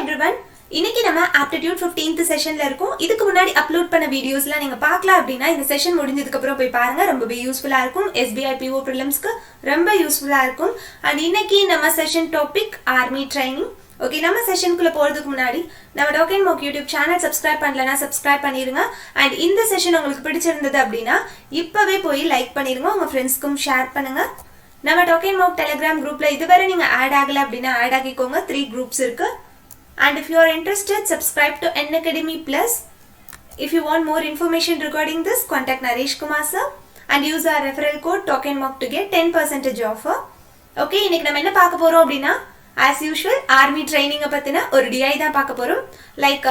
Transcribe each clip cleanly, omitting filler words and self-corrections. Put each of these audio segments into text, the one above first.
everyone. இன்னைக்கு நம்ம aptitude 15th செஷன்ல இருக்கோம். இதுக்கு முன்னாடி அப்லோட் பண்ண வீடியோஸ்லாம் நீங்க பார்க்கல அப்படினா இந்த செஷன் முடிஞ்சதுக்கு அப்புறம் போய் பாருங்க. ரொம்பவே யூஸ்ஃபுல்லா இருக்கும். SBI PO prelims-க்கு ரொம்ப யூஸ்ஃபுல்லா இருக்கும். and இன்னைக்கு நம்ம session topic army training. Okay, நம்ம செஷனுக்குள்ள போறதுக்கு முன்னாடி நம்ம டாக் அண்ட் மாக் யூடியூப் சேனல் சப்ஸ்கிரைப் பண்ணலனா சப்ஸ்கிரைப் பண்ணிருங்க. and இந்த செஷன் உங்களுக்கு பிடிச்சிருந்தது அப்படினா இப்பவே போய் லைக் பண்ணிருங்க. உங்க ஃப்ரெண்ட்ஸ்க்கும் ஷேர் பண்ணுங்க. நம்ம டாக் அண்ட் மாக் டெலிகிராம் குரூப்ல இதுவரை நீங்க ஆட் ஆகல அப்படினா ஆட் ஆகிக்கோங்க. 3 குரூப்ஸ் இருக்கு. And if you are interested, subscribe to Unacademy Plus. If you want more information regarding this, contact Naresh Kumar sir and use our referral code TalkandMock to get 10% offer. Okay, இன்னைக்கு நம்ம என்ன பார்க்க போறோம் அப்படினா as usual army training பத்தின ஒரு DI தான் பார்க்க போறோம். Like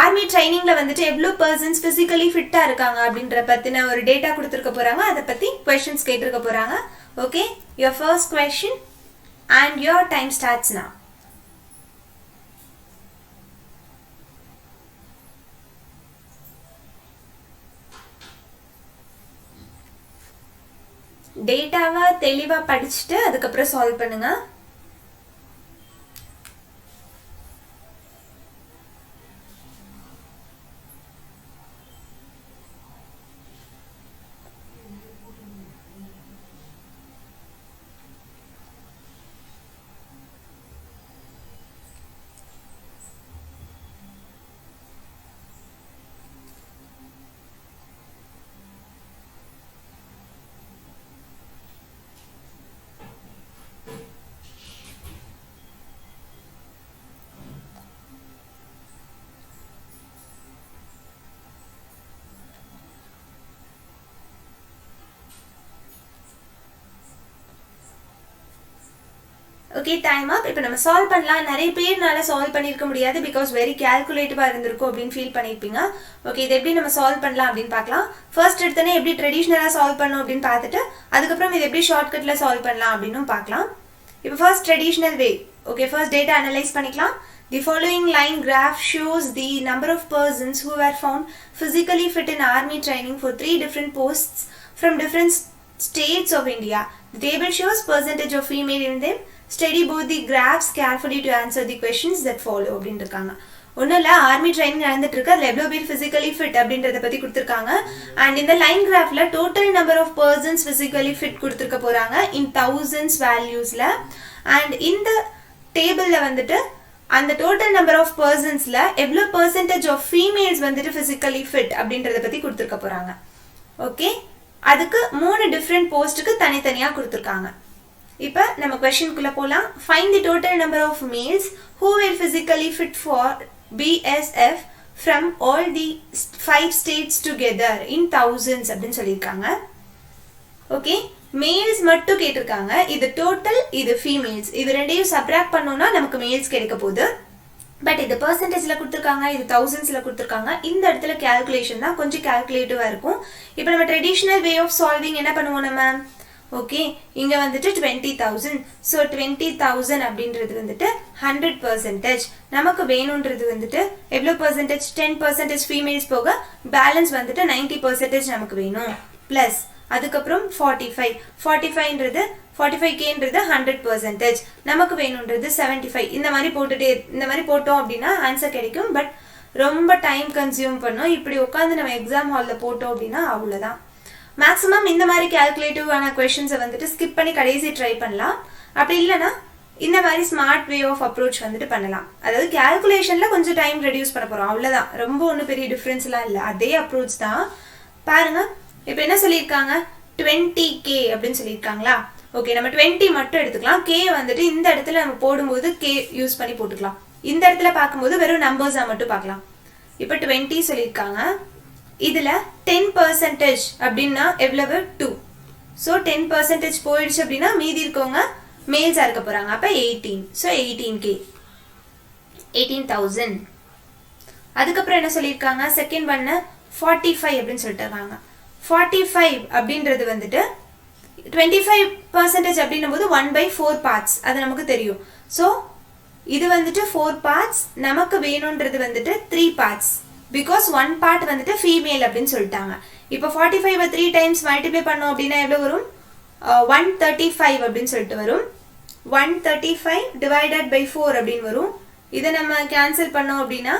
army trainingல வந்துட்டு எவ்வளவு persons physically fit-ஆ இருக்காங்க அப்படிங்கற பத்தின ஒரு டேட்டா கொடுத்திருக்க போறாங்க. அத பத்தி questions கேட்டிருக்க போறாங்க. Okay, your first question and your time starts now. டேட்டாவை தெளிவா படிச்சுட்டு அதுக்கப்புறம் சால்வ் பண்ணுங்க. ஓகே, டைம் அப். இப்போ நம்ம சால்வ் பண்ணலாம். நிறைய பேர்னால சால்வ் பண்ணியிருக்க முடியாது பிகாஸ் வெரி கேல்குலேட்டிவாக இருந்திருக்கும் அப்படின்னு ஃபீல் பண்ணியிருப்பீங்க. ஓகே, இது எப்படி நம்ம சால்வ் பண்ணலாம் அப்படின்னு பார்க்கலாம். ஃபர்ஸ்ட் எடுத்தோன்னே எப்படி ட்ரெடிஷ்னலாக சால்வ் பண்ணணும் அப்படின்னு பார்த்துட்டு அதுக்கப்புறம் இது எப்படி ஷார்ட்கட்டில் சால்வ் பண்ணலாம் அப்படின்னு பார்க்கலாம். இப்போ ஃபர்ஸ்ட் ட்ரெடிஷ்னல் வே. ஓகே, ஃபர்ஸ்ட் டேட்டா அனலைஸ் பண்ணிக்கலாம். The following line graph shows the number of persons who were found physically fit in army training for 3 different posts from different states of India. The table shows percentage of female in them. Study both the graphs carefully to answer the questions that follow அப்படின்னு இருக்காங்க. ஒன்றும் இல்லை, army training நடந்துட்டு இருக்கு. அதில் எவ்வளோ பேர் physically fit அப்படின்றத பற்றி கொடுத்துருக்காங்க. அண்ட் இந்த லைன் கிராஃபில் total number of persons physically fit கொடுத்துருக்க போகிறாங்க இன் தௌசண்ட்ஸ் வேல்யூஸில். அண்ட் இந்த டேபிளில் வந்துட்டு அந்த டோட்டல் நம்பர் ஆஃப் பர்சன்ஸில் எவ்வளோ பர்சன்டேஜ் ஆஃப் ஃபீமேல்ஸ் வந்துட்டு ஃபிசிக்கலி ஃபிட் அப்படின்றத பற்றி கொடுத்துருக்க போகிறாங்க. ஓகே, அதுக்கு 3 டிஃப்ரெண்ட் போஸ்ட்டுக்கு தனித்தனியாக கொடுத்துருக்காங்க. இப்போ நம்ம क्वेश्चनக்குள்ள போலாம். Find the total number of males who were physically fit for BSF from all the 5 states together in thousands அப்படின்னு சொல்லியிருக்காங்க. ஓகே, மேல்ஸ் மட்டும் கேட்டிருக்காங்க. இது டோட்டல், இது ஃபீமேல்ஸ். இது ரெண்டையும் சப்ராக்ட் பண்ணோம்னா நமக்கு மேல்ஸ் கிடைக்க போகுது. பட் இது பர்சன்டேஜில் கொடுத்துருக்காங்க, இது தௌசண்ட்ஸில் கொடுத்துருக்காங்க. இந்த இடத்துல கேல்குலேஷன் தான் கொஞ்சம் கேல்குலேட்டிவாக இருக்கும். இப்போ நம்ம ட்ரெடிஷ்னல் வே ஆஃப் சால்விங் என்ன பண்ணுவோம் நம்ம? ஓகே, இங்க வந்துட்டு 20,000. ஸோ 20,000 அப்படின்றது வந்துட்டு 100%. நமக்கு வேணுன்றது வந்துட்டு எவ்வளோ பர்சன்டேஜ்? 10% ஃபீமேல்ஸ் போக பேலன்ஸ் வந்துட்டு 90% நமக்கு வேணும். ப்ளஸ் அதுக்கப்புறம் 45ன்றது 45Kன்றது 100%. நமக்கு வேணுன்றது 75. இந்த மாதிரி போட்டோம் அப்படின்னா ஆன்சர் கிடைக்கும். பட் ரொம்ப டைம் கன்சியூம் பண்ணும். இப்படி உட்காந்து நம்ம எக்ஸாம் ஹாலில் போட்டோம் அப்படின்னா அவ்வளோதான். மேக்ஸிமம் இந்த மாதிரி கேல்குலேட்டிவான கொஷின்ஸை வந்துட்டு ஸ்கிப் பண்ணி கடைசி ட்ரை பண்ணலாம். அப்படி இல்லைன்னா இந்த மாதிரி ஸ்மார்ட் வே ஆஃப் அப்ரோச் வந்துட்டு பண்ணலாம். அதாவது கேல்குலேஷனில் கொஞ்சம் டைம் ரெடியூஸ் பண்ண போகிறோம், அவ்வளோதான். ரொம்ப ஒன்றும் பெரிய டிஃப்ரென்ஸ்லாம் இல்லை, அதே அப்ரோச் தான். பாருங்க, இப்போ என்ன சொல்லியிருக்காங்க? 20K அப்படின்னு சொல்லியிருக்காங்களா? ஓகே, நம்ம 20 மட்டும் எடுத்துக்கலாம். K வந்துட்டு இந்த இடத்துல நம்ம போடும்போது K யூஸ் பண்ணி போட்டுக்கலாம். இந்த இடத்துல பார்க்கும்போது வெறும் நம்பர்ஸாக மட்டும் பார்க்கலாம். இப்போ 20 சொல்லியிருக்காங்க. இதில் 10% அப்படின்னா எவ்வளவு? 2. ஸோ 10% போயிடுச்சு அப்படின்னா மீதி இருக்கவங்க மேல்ஸாக இருக்க போகிறாங்க. அப்போ 18. So 18K, 18,000. அதுக்கப்புறம் என்ன சொல்லியிருக்காங்க? செகண்ட் பண்ண 45 அப்படின்னு சொல்லிட்டு இருக்காங்க. 45 அப்படின்றது வந்துட்டு 25% அப்படின்னும் போது 1/4 பார்ட்ஸ், அது நமக்கு தெரியும். ஸோ இது வந்துட்டு 4 பார்ட்ஸ். நமக்கு வேணுன்றது வந்துட்டு 3 பார்ட்ஸ். பிகாஸ் 1 பார்ட் வந்துட்டு ஃபீமேல் அப்படின்னு சொல்லிட்டாங்க. இப்போ 45 3 டைம்ஸ் மல்டிப்ளை பண்ணோம் அப்படின்னா எவ்வளோ வரும்? 135 அப்படின்னு சொல்லிட்டு வரும். 135 divided by 4 அப்படின்னு வரும். இதை நம்ம கேன்சல் பண்ணோம் அப்படின்னா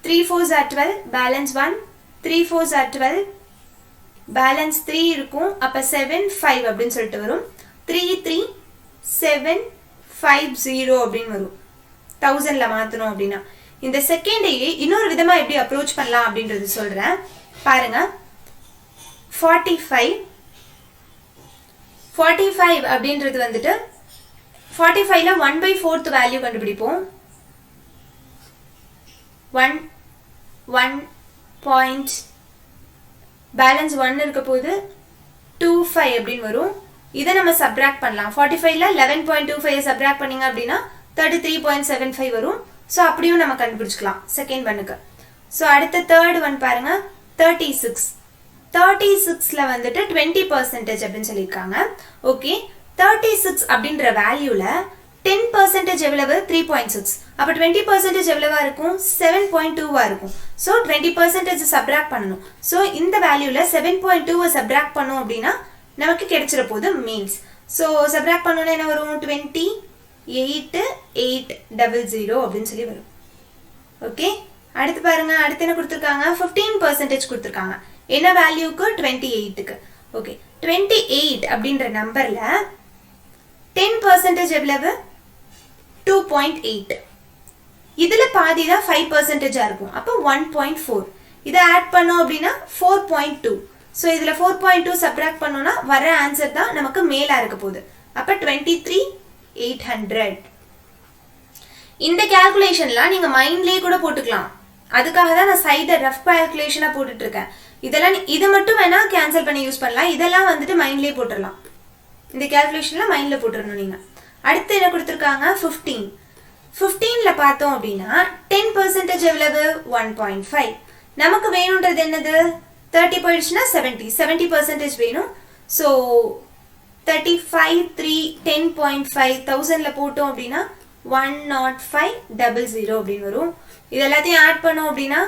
3 4s are 12 balance 1 3 4s are 12 balance 3 இருக்கும் அப்ப 7 5 அப்படின்னு சொல்லிட்டு வரும் 3 3 7 5 0 அப்படின்னு வரும் 1000ல மாத்தணும் அப்படின்னா இந்த செகண்டையே இன்னொரு விதமா எப்படி அப்ரோச் பண்ணலாம் அப்படின்றது சொல்றேன் பாருங்க 45 அப்படின்றது வந்துட்டு 45ல 1/4th வேல்யூ கண்டுபிடிப்போம் 1 பாயிண்ட் பேலன்ஸ் 1 இருக்க போது 25 அப்படின்னு வரும் இதை நம்ம சப்ராக்ட் பண்ணலாம் 45ல 11.25 சப்ராக்ட் பண்ணீங்க அப்படின்னா 33.75 வரும் ஸோ அப்படியும் நம்ம கண்டுபிடிச்சிக்கலாம் செகண்ட் ஒன்னுக்கு ஸோ அடுத்த தேர்ட் ஒன் பாருங்க 36ல வந்துட்டு 20% அப்படின்னு சொல்லியிருக்காங்க ஓகே 36 அப்படின்ற வேல்யூல 10% எவ்வளவு 3.6 அப்ப 20% எவ்வளவா இருக்கும் 7.2 இருக்கும் ஸோ 20% சப்ராக்ட் பண்ணணும் ஸோ இந்த வேல்யூல 7.2 சப்ராக்ட் பண்ணோம் அப்படின்னா நமக்கு கிடைச்சிட போது மீன்ஸ் ஸோ சப்ராக்ட் பண்ணோம்னா என்ன வரும் 28,800 அப்படின்னு சொல்லி வரும் ஓகே அடுத்து பாருங்க அடுத்து என்ன கொடுத்துருக்காங்க 15% கொடுத்துருக்காங்க என்ன வேல்யூக்கு 28க்கு ஓகே 28 அப்படின்ற நம்பர்ல 10% எவ்வளவு 2.8 இதுல பாதி தான் 5% இருக்கும் அப்ப 1.4 இதை ஆட் பண்ணோம் அப்படின்னா 4.2 ஸோ இதுல 4.2 சப்ராக்ட் பண்ணோம்னா வர ஆன்சர் தான் நமக்கு மேலா இருக்க போகுது அப்ப 23,800 இந்த கால்குலேஷன்லாம் நீங்க மைண்ட்லயே கூட போட்டுக்கலாம் அதுக்காக தான் நான் சைட ரஃப் கால்குலேஷனா போட்டுட்டு இருக்கேன் இதெல்லாம் இது மட்டும் வேணா கேன்சல் பண்ணி யூஸ் பண்ணலாம் இதெல்லாம் வந்துட்டு மைண்ட்லயே போட்டுடலாம் இந்த கால்குலேஷன்ல மைண்ட்ல போட்டுறணும் நீங்க அடுத்து என்ன கொடுத்துருக்காங்க 15ல பார்த்தோம் அப்படின்னா 10% எவ்வளவு 1.5 நமக்கு வேணும்ன்றது என்னது 30 போயிடுச்சுன்னா 70% வேணும் ஸோ 35 3 10.5 1000ல போட்டோம் அப்படின்னா 10500 அப்படின்னு வரும் இது எல்லாத்தையும் ஆட் பண்ணோம் அப்படின்னா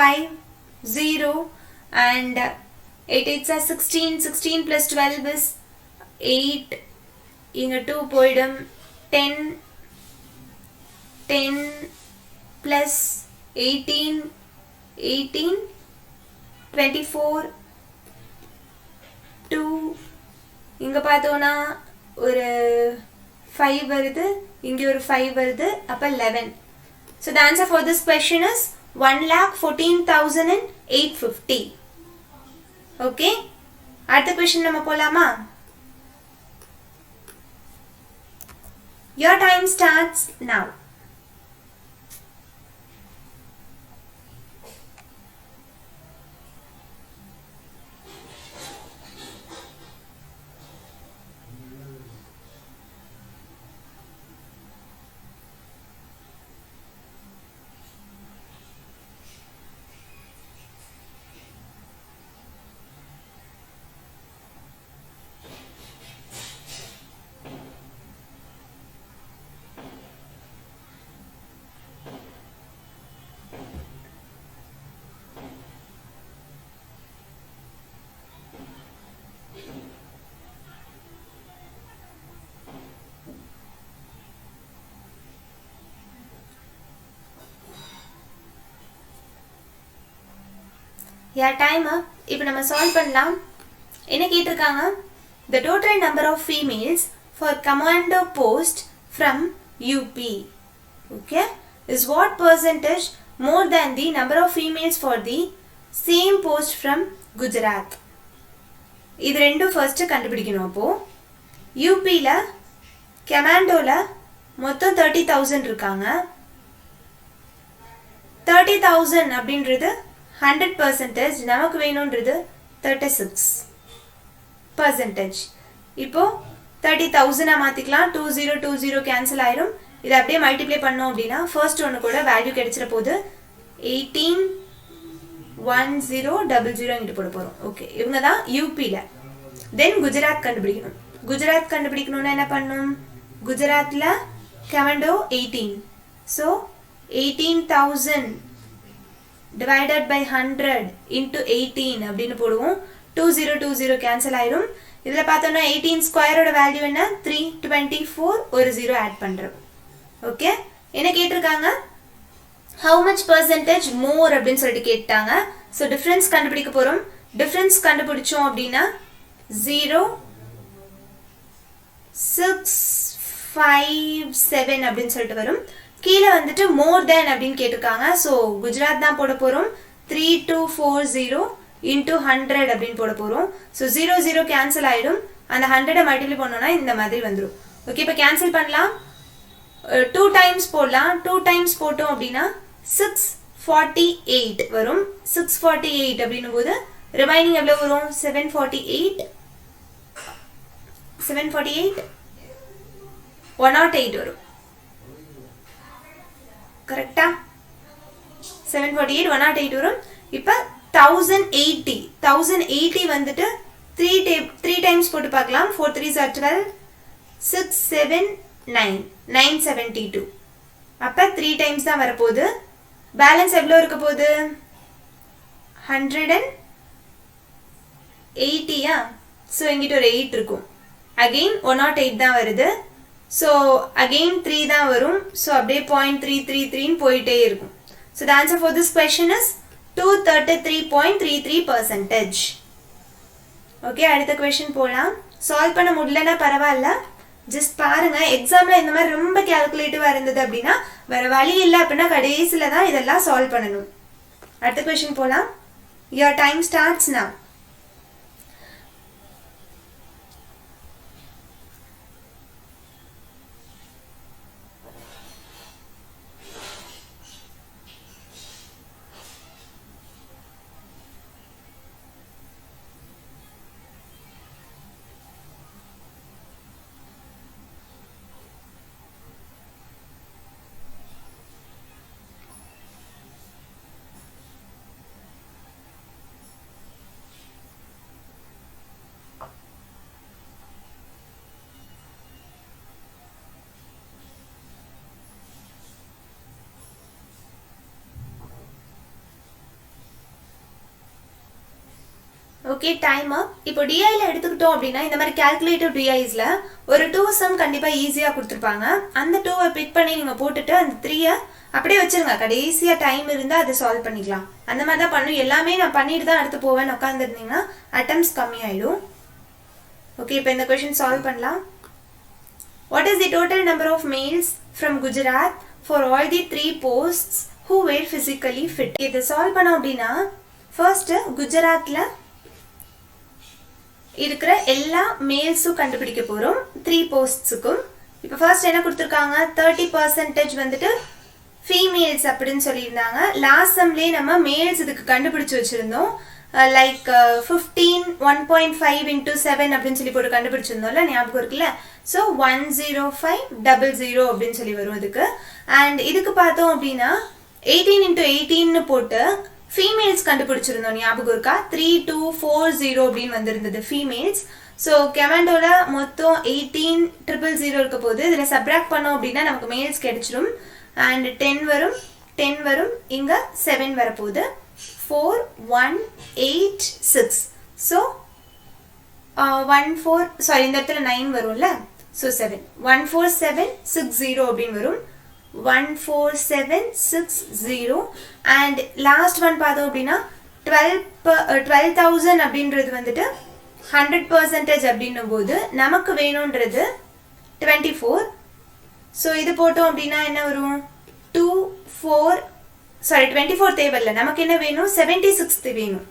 5 0 and 8 8s are 16 plus 12 is 8 இங்க 2 போயிடும் 10 plus 18 24 2 இங்க பார்த்தோம்னா ஒரு 5 வருது இங்க ஒரு 5 வருது அப்ப 11 so the answer for this question is 1,14,850 okay அடுத்த question நம்ம போலாமா your time starts now yeah time up இப்போ நம்ம சால்வ் பண்ணலாம் என்ன கேட்டிருக்காங்க the total number of females for commando post from UP okay is what percentage more than the number of females for the same post from Gujarat இது ரெண்டும் first கண்டுபிடிக்கணும் அப்போ யூபில கமாண்டோல மொத்தம் 30,000 இருக்காங்க 30,000 அப்படின்றது 100% நமக்கு வேணும்ன்றது 36% இப்போ 30,000 மாத்திக்கலாம் 2020 கேன்சல் ஆயிரும் இதை அப்படியே மல்டிப்ளை பண்ணோம் அப்படின்னா ஃபர்ஸ்ட் ஒன்று கூட வேல்யூ கிடைச்சிட போது 18,1000 இங்கிட்டு போட போறோம் ஓகே இவங்க தான் யூபில தென் குஜராத் கண்டுபிடிக்கணும் குஜராத் கண்டுபிடிக்கணும்னா என்ன பண்ணணும் குஜராத்ல commando 18 so 18,000 divided by 100 into 18 அப்படின்னு போடுவோம் 2020 கேன்சல் ஆயிரும் இதில் பார்த்தோன்னா 18 ஸ்கொயரோட வேல்யூ என்ன 324 ஒரு 0 ஆட் பண்ணுறோம். ஓகே, என்ன கேட்டிருக்காங்க how much percentage more அப்படின்னு சொல்லிட்டு கேட்டாங்க. ஸோ டிஃப்ரென்ஸ் கண்டுபிடிக்க போகிறோம். டிஃப்ரென்ஸ் கண்டுபிடிச்சோம் அப்படின்னா 0 6 5 7 அப்படின்னு சொல்லிட்டு வரும். கீழே வந்துட்டு மோர் தேன் அப்படின்னு கேட்டிருக்காங்க. ஸோ குஜராத் தான் போட போகிறோம். 3240 into 100 அப்படின்னு போட போகிறோம். ஸோ 0 0 கேன்சல் ஆகிடும். அந்த 100 மல்டிப்ளை பண்ணோன்னா இந்த மாதிரி வந்துடும். ஓகே, இப்போ கேன்சல் பண்ணலாம். 2 டைம்ஸ் போடலாம். 2 டைம்ஸ் போட்டோம் அப்படின்னா 648 வரும். 648 அப்படின்னும் போது ரிமைனிங் எவ்வளோ வரும் 748 108 வரும். கரெக்டா 748 108 வரும். இப்போ 1080 வந்துட்டு 3 டைம்ஸ் போட்டு பார்க்கலாம். 4 3s are 12 6 7 9 972. அப்போ 3 டைம்ஸ் தான் வரப்போகுது. பேலன்ஸ் எவ்வளோ இருக்க போகுது 180. ஸோ எங்கிட்ட ஒரு 8 இருக்கும். அகெயின் 108 தான் வருது. ஸோ அகெயின் 3 தான் வரும். ஸோ அப்படியே 0.333 போயிட்டே இருக்கும். So the answer for this question is 233.33%. Okay, அடுத்த கொஸ்டின் போகலாம். சால்வ் பண்ண முடியலன்னா பரவாயில்ல, ஜஸ்ட் பாருங்க. எக்ஸாமில் இந்த மாதிரி ரொம்ப கேல்குலேட்டிவாக இருந்தது அப்படின்னா வேற வழி இல்லை அப்படின்னா கடைசியில் தான் இதெல்லாம் சால்வ் பண்ணணும். அடுத்த கொஸ்டின் போகலாம். your time starts now. Okay, time அப். இப்போ டிஐல எடுத்துக்கிட்டோம் அப்படின்னா இந்த மாதிரி கால்குலேட்டிவ் டிஐஸ்ல ஒரு 2 சம் கண்டிப்பாக ஈஸியாக கொடுத்துருப்பாங்க. அந்த 2வை பிக் பண்ணி நீங்கள் போட்டுட்டு அந்த 3யை அப்படியே வச்சிருங்க. கடைசியாக டைம் இருந்தால் அதை சால்வ் பண்ணிக்கலாம். அந்த மாதிரி தான் பண்ணணும். எல்லாமே நான் பண்ணிட்டு தான் அடுத்து போவேன் உட்காந்துருந்தீங்கன்னா அட்டம்ஸ் கம்மியாயிடும். ஓகே, இப்போ இந்த கொஸ்டின் சால்வ் பண்ணலாம். What is the total number of males from Gujarat for all the 3 posts who were physically fit? இதை சால்வ் பண்ணோம் அப்படின்னா ஃபர்ஸ்ட் குஜராத்தில் இருக்கிற எல்லா மேல்ஸும் கண்டுபிடிக்க போகிறோம் 3 போஸ்ட்ஸுக்கும். இப்போ ஃபர்ஸ்ட் என்ன கொடுத்துருக்காங்க 30% வந்துட்டு ஃபீமேல்ஸ் அப்படின்னு சொல்லியிருந்தாங்க. லாஸ்ட் சம்லேயே நம்ம மேல்ஸ் இதுக்கு கண்டுபிடிச்சி வச்சுருந்தோம். லைக் 15 1.5 into 7 அப்படின்னு சொல்லி போட்டு கண்டுபிடிச்சிருந்தோம்ல, ஞாபகம் இருக்குல்ல. ஸோ 10500 அப்படின்னு சொல்லி வரும் இதுக்கு. அண்ட் இதுக்கு பார்த்தோம் அப்படின்னா 18 into 18 போட்டு ஃபீமேல்ஸ் கண்டுபிடிச்சிருந்தோம், ஞாபகம் இருக்கா. 3240 அப்படின்னு வந்திருந்தது ஃபீமேல்ஸ். ஸோ கெமாண்டோவில் மொத்தம் 18000 இருக்க போது. இதில் சப்ராக்ட் பண்ணோம் அப்படின்னா நமக்கு மேல்ஸ் கிடைச்சிரும். அண்ட் 10 வரும், இங்கே 7 வரப்போகுது. 4186. ஸோ 14 இந்த இடத்துல 9 வரும்ல. ஸோ 7 14760 அப்படின்னு வரும். 14760. அண்ட் லாஸ்ட் ஒன் பார்த்தோம் அப்படின்னா 12,000 அப்படின்றது வந்துட்டு 100% அப்படின்னும் போது நமக்கு வேணுன்றது 24. ஸோ இது போட்டோம் அப்படின்னா என்ன வரும் 24 தேவையில்லை. நமக்கு என்ன வேணும் 76 வேணும்.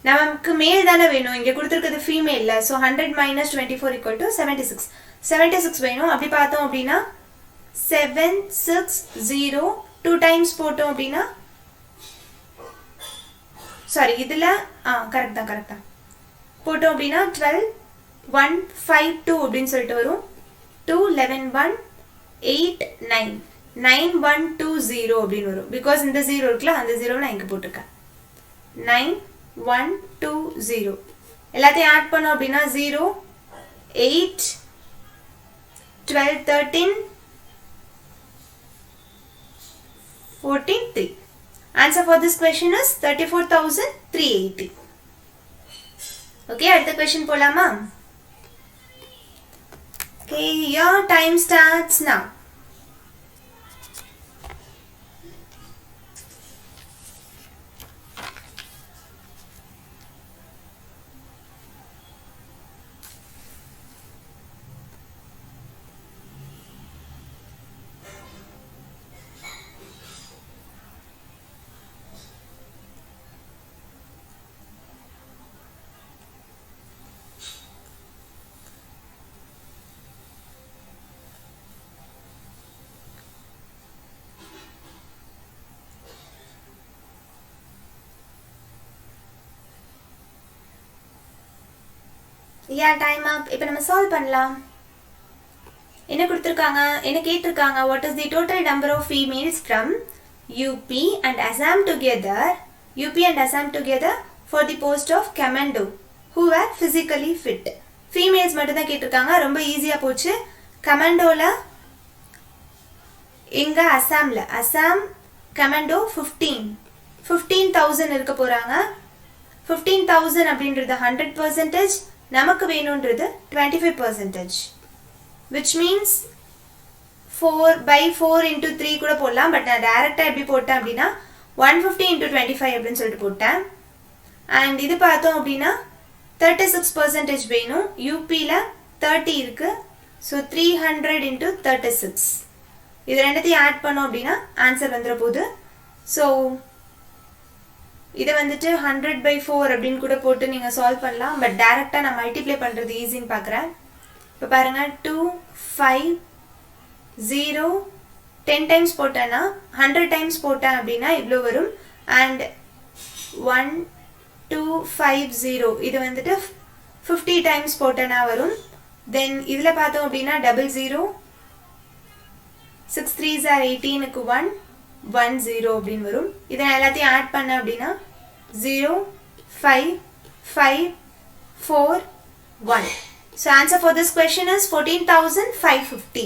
நமக்கு மேல் தானே வேணும், இங்கே கொடுத்துருக்கிறது ஃபீமேலில். ஸோ 100 - 24 = 76. 76 வேணும். அப்படி பார்த்தோம் அப்படின்னா 760 2 டைம்ஸ் போட்டோம் அப்படின்னா சாரி இதில் கரெக்ட் தான் போட்டோம் அப்படின்னா 12152 அப்படின்னு சொல்லிட்டு வரும். 21189 9120 அப்படின்னு வரும். பிகாஸ் இந்த 0 இருக்குல்ல, அந்த 0 நான் இங்கே போட்டிருக்கேன். 9120 எல்லாத்தையும் ஆட் பண்ணோம் அப்படின்னா 0 8 12 13 14 3. Answer for this question is 34,380. Okay அடுத்த क्वेश्चन போலாமா okay your time starts now Yeah, time up. இப்போ நம்ம சால்வ் பண்ணலாம் என்ன கொடுத்திருக்காங்க என்ன கேட்டிருக்காங்க what is the total number of females from UP and Assam together for the post of commando who were physically fit females மட்டும் தான் கேட்டிருக்காங்க ரொம்ப ஈஸியா போச்சு கமாண்டோல எங்க அசாம் கமாண்டோ 15000 இருக்க போறாங்க 15000 அப்படின்றது 100% நமக்கு வேணும்ன்றது 25% which means 4/4 into 3 கூட போடலாம் பட் நான் டைரக்டா எப்படி போட்டேன் அப்படினா 150 into 25 அப்படினு சொல்லிட்டு போட்டேன் and இது பார்த்தோம் அப்படினா 36% வேணும் UP ல 30 இருக்கு so 300 into 36 இது ரெண்டையும் ஆட் பண்ணோம் அப்படினா ஆன்சர் வந்துற போகுது so இத வந்துட்டு 100/4 அப்படினு கூட போட்டு நீங்க சால்வ் பண்ணலாம் பட் டைரக்டா நான் மல்டிப்ளை பண்றது ஈஸின்னு பார்க்கறேன் இப்ப பாருங்க 2 5 0 10 டைம்ஸ் போட்டேனா 100 டைம்ஸ் போட்டேன் அப்படினா இவ்ளோ வரும் and 1250 இது வந்துட்டு 50 டைம்ஸ் போட்டேனா வரும் then இதுல பார்த்தோம் அப்படினா 00 6 3s are 18 க்கு 1 10 அப்படினு வரும் இத நான் எல்லாத்தையும் ஆட் பண்ண அப்படினா 0 5 5 4 1 so answer for this question is 14550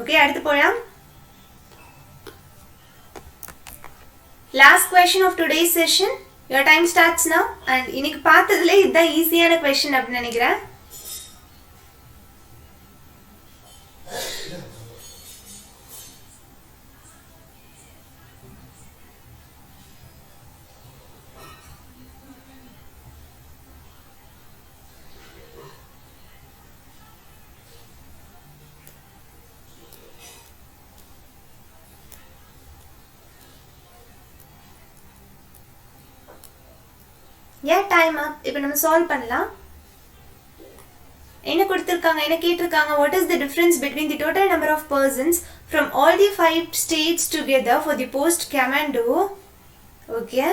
okay அடுத்து போலாம் last question of today's session your time starts now and இன்னைக்கு பார்த்ததுல இதுதான் ஈஸியான question அப்படி நினைக்கிறேன் yeah time up இப்போ நம்ம சால்வ் பண்ணலாம் என்ன கொடுத்திருக்காங்க என்ன கேட்டிருக்காங்க what is the difference between the total number of persons from all the 5 states together for the post commando okay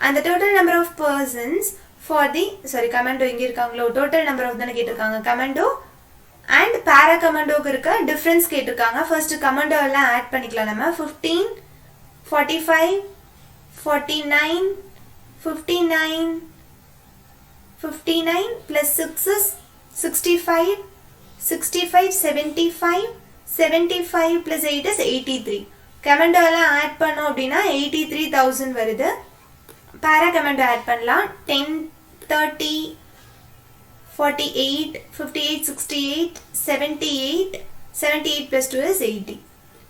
and the total number of persons for the commando இங்க இருக்காங்களோ total number of தான கேட்டிருக்காங்க commando and para commando க்கு இருக்க difference கேட்டிருக்காங்க first commando எல்லாம் add பண்ணிக்கலாம் நம்ம 15 45 49 59 plus 6 is 65 75 plus 8 is 83 commando எல்லாம் ஆட் பண்ணோம் அப்படினா 83000 வருது para commando ஆட் பண்ணலாம் 10 30 48 58 68 78 plus 2 is 80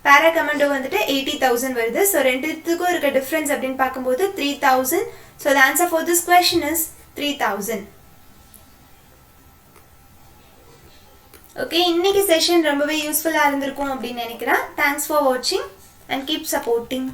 para commando வந்துட்டு 80000 வருது so ரெண்டுத்துக்கும் இருக்க டிஃபரன்ஸ் அப்படினு பாக்கும்போது 3000 so the answer for this question is 3000 okay இன்னைக்கு செஷன் ரொம்பவே யூஸ்ஃபுல்லா இருந்திருக்கும் அப்படி நினைக்கிறேன் thanks for watching and keep supporting